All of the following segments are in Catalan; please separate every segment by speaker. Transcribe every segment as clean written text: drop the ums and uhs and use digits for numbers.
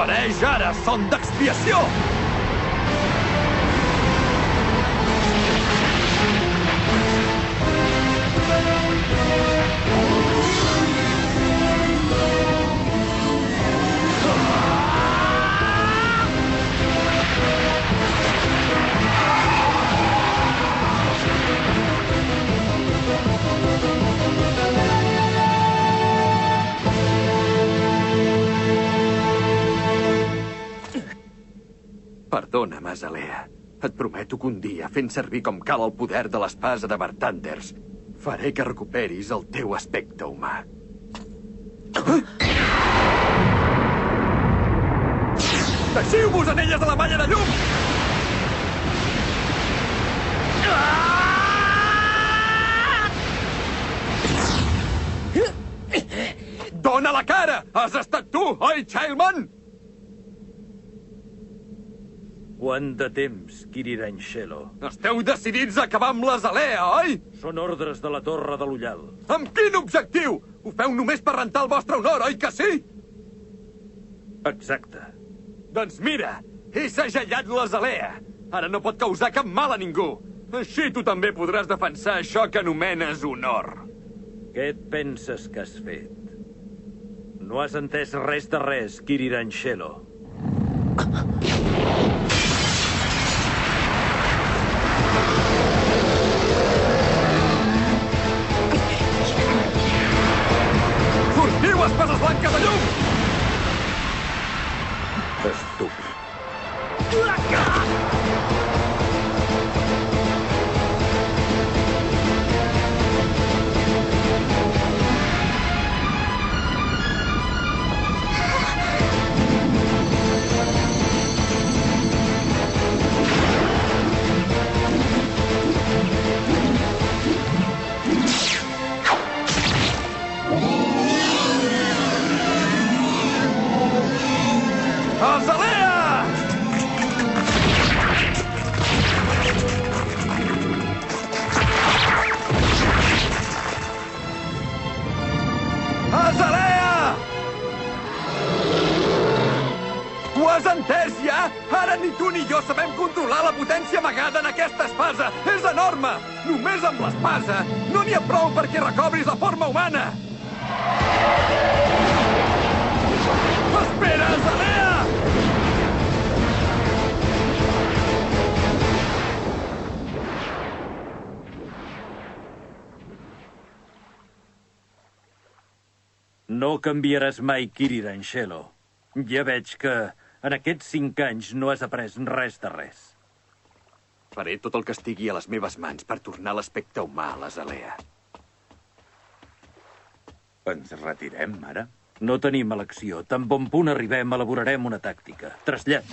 Speaker 1: Apareix ara, son d'expiació! Perdona'm, Azalea. Et prometo que un dia, fent servir com cal el poder de l'espasa de Bartanders, faré que recuperis el teu aspecte humà. Deixiu-vos, anelles de la malla de llum! Dóna la cara! Has estat tu, oi, Childman?
Speaker 2: Quant de temps, Kirirangelo?
Speaker 1: Esteu decidits a acabar amb l'Azalea, oi?
Speaker 2: Són ordres de la Torre de l'Ullal.
Speaker 1: Amb quin objectiu? Ho feu només per rentar el vostre honor, oi que sí?
Speaker 2: Exacte.
Speaker 1: Doncs mira, he segellat l'Azalea. Ara no pot causar cap mal a ningú. Així tu també podràs defensar això que anomenes honor.
Speaker 2: Què et penses que has fet? No has entès res de res, Kirirangelo.
Speaker 1: Sortiu, espases blanques de llum!
Speaker 2: Estúpid.
Speaker 1: Azalea! Azalea! Ho has entès, ja? Ara ni tu ni jo sabem controlar la potència amagada en aquesta espasa. És enorme! Només amb l'espasa no n'hi ha prou perquè recobris la forma humana! Espera, Azalea!
Speaker 2: No canviaràs mai, Kirirangelo. Ja veig que en aquests 5 anys no has après res de res.
Speaker 1: Faré tot el que estigui a les meves mans per tornar l'aspecte humà a l'Azalea.
Speaker 3: Ens retirem, ara?
Speaker 2: No tenim elecció. Tan bon punt arribem, elaborarem una tàctica. Trasllat.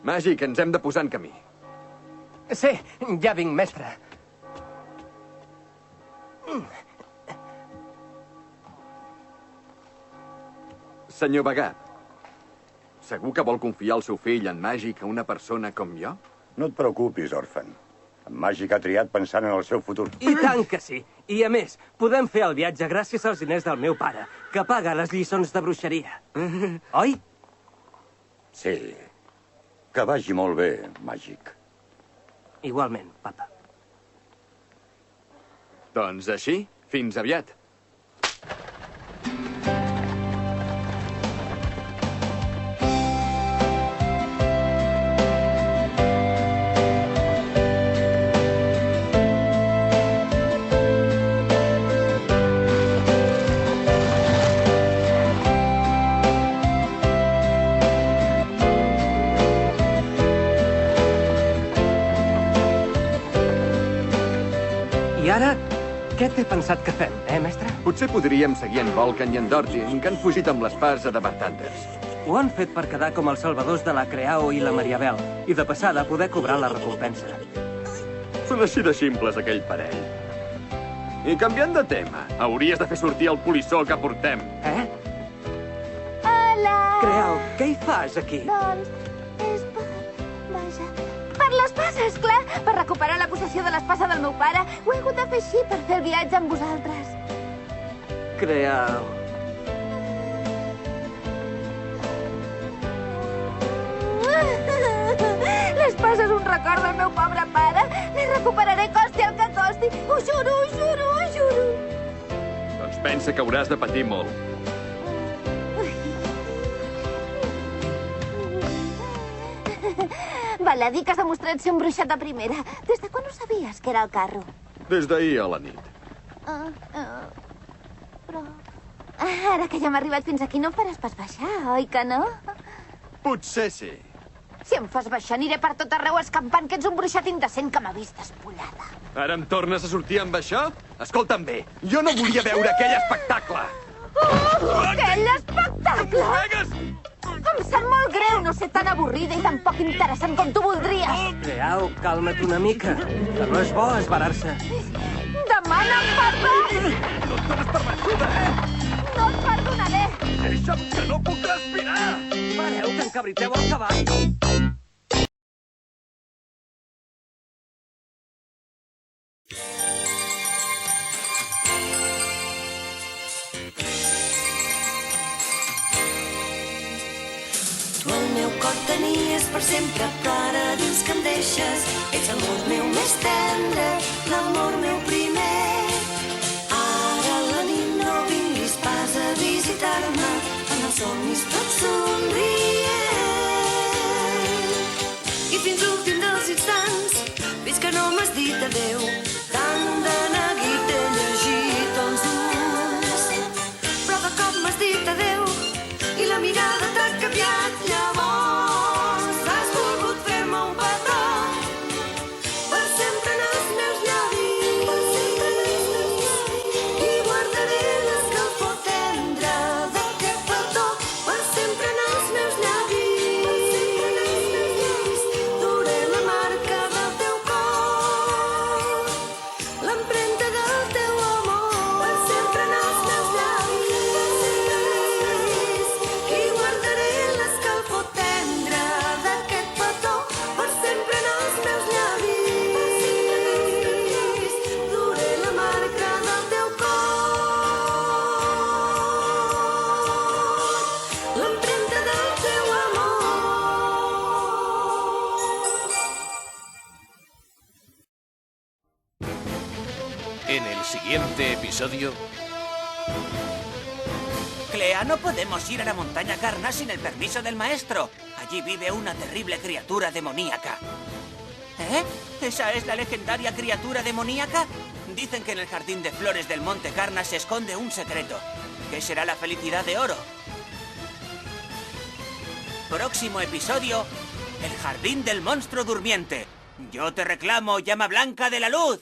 Speaker 1: Màgic, ens hem de posar en camí.
Speaker 4: Sí, ja vinc, mestre.
Speaker 1: Senyor Bagat, segur que vol confiar el seu fill en Màgic a una persona com jo?
Speaker 3: No et preocupis, Orphan. En Màgic ha triat pensant en el seu futur.
Speaker 4: I tant que sí. I a més, podem fer el viatge gràcies als diners del meu pare, que paga les lliçons de bruixeria. Oi?
Speaker 3: Sí. Que vagi molt bé, Màgic.
Speaker 4: Igualment, papa.
Speaker 1: Doncs així, fins aviat.
Speaker 4: I ara, què t'he pensat que fem, mestre?
Speaker 1: Potser podríem seguir en Vulcan i en Dorjin, que han fugit amb l'espasa de Bartanders.
Speaker 4: Ho han fet per quedar com els salvadors de la Creao i la Mariabel, i de passada poder cobrar la recompensa.
Speaker 1: Són així de ximples, aquell parell. I canviant de tema, hauries de fer sortir el polissó que portem.
Speaker 5: Hola!
Speaker 4: Creal, què hi fas aquí?
Speaker 5: Doncs és per... Vaja... Per l'espasa, esclar! Per recuperar la possessió de l'espasa del meu pare. Ho he hagut de fer així per fer el viatge amb vosaltres.
Speaker 4: Creal...
Speaker 5: L'espasa és un record del meu pobre pare. L'hi recuperaré costi el que costi. Ho juro, ho juro, ho juro.
Speaker 1: Doncs pensa que hauràs de patir molt.
Speaker 5: Val a dir que has demostrat ser un bruixet de primera. Des de quan ho sabies, que era el carro?
Speaker 1: Des d'ahir a la nit.
Speaker 5: Però... Ara que ja hem arribat fins aquí no em faràs pas baixar, oi que no?
Speaker 1: Potser sí.
Speaker 5: Si em fas baixar aniré per tot arreu escampant que ets un bruixet indecent que m'ha vist espollada.
Speaker 1: Ara em tornes a sortir amb això? Escolta'm bé, jo no volia veure aquell espectacle.
Speaker 5: Aquell espectacle!
Speaker 1: Ofegues!
Speaker 5: Em sap molt greu no ser tan avorrida i tan poc interessant com tu voldries.
Speaker 4: Creal, calma't una mica, que no és bo esbarar-se.
Speaker 5: Demana'm perdó!
Speaker 1: No et dones per vençuda,
Speaker 5: No et perdonaré!
Speaker 1: Deixa'm que no puc respirar!
Speaker 4: Pareu, que encabriteu el cavall.
Speaker 6: Tu el meu cor tenies per sempre, però ara dius que em deixes. Ets l'amor meu més tendre, l'amor meu primer. Ara a la nit no vinguis pas a visitar-me, en els somnis tot somrient. I fins l'últim dels instants, fins que no m'has dit adeu, tant de neguit he llegit els ulls. Però de cop m'has dit adeu i la mirada t'ha canviat. Llavors has volgut fer-me un petó per sempre en els meus llavis i guardaré l'escalfor tendre d'aquest petó per sempre en els meus llavis. Duré la marca del teu cor, l'empremta del teu amor per sempre en els meus llavis i guardaré l'escalfor tendre d'aquest petó per sempre en els meus llavis. Duré la marca del teu cor, l'empremta del teu amor.
Speaker 7: En el siguiente episodio...
Speaker 8: Clea, no podemos ir a la montaña Carna sin el permiso del maestro. Allí vive una terrible criatura demoníaca. ¿Eh? ¿Esa es la legendaria criatura demoníaca? Dicen que en el jardín de flores del monte Carna se esconde un secreto. ¿Qué será la felicidad de oro? Próximo episodio: el jardín del monstruo durmiente. Yo te reclamo, llama blanca de la luz.